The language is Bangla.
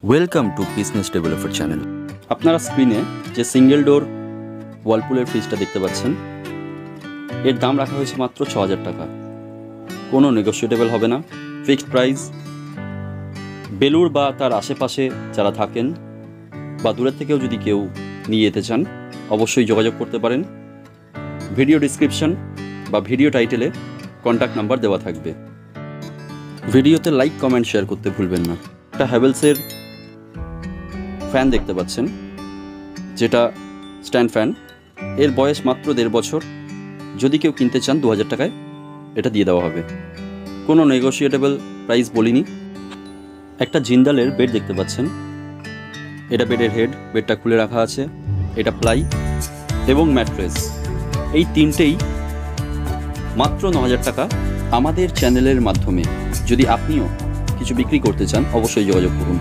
Welcome to business developer channel. আপনারা স্ক্রিনে যে সিঙ্গেল ডোর ওয়ালপুলের ফ্রিজটা দেখতে পাচ্ছেন, এর দাম রাখা হয়েছে মাত্র ৬,০০০ টাকা। কোনো নেগোশিয়েটেবল হবে না, ফিক্সড প্রাইস। বেলুড় বা তার আশেপাশে যারা থাকেন বা দূরের থেকেও যদি কেউ নিয়ে যেতে চান, অবশ্যই যোগাযোগ করতে পারেন। ভিডিও ডিসক্রিপশন বা ভিডিও টাইটেলে কন্ট্যাক্ট নাম্বার দেওয়া থাকবে। ভিডিওতে লাইক, কমেন্ট, শেয়ার করতে ভুলবেন না। একটা হ্যাভেলসের ফ্যান দেখতে পাচ্ছেন, যেটা স্ট্যান্ড ফ্যান। এর বয়স মাত্র ১.৫ বছর। যদি কেউ কিনতে চান ২,০০০ টাকায় এটা দিয়ে দেওয়া হবে। কোনো নেগোশিয়েটেবল প্রাইস বলিনি। একটা জিন্দালের বেড দেখতে পাচ্ছেন, এটা বেডের হেড, বেডটা খুলে রাখা আছে। এটা প্লাই এবং ম্যাট্রেস, এই তিনটেই মাত্র ৯,০০০ টাকা আমাদের চ্যানেলের মাধ্যমে। যদি আপনিও কিছু বিক্রি করতে চান, অবশ্যই যোগাযোগ করুন।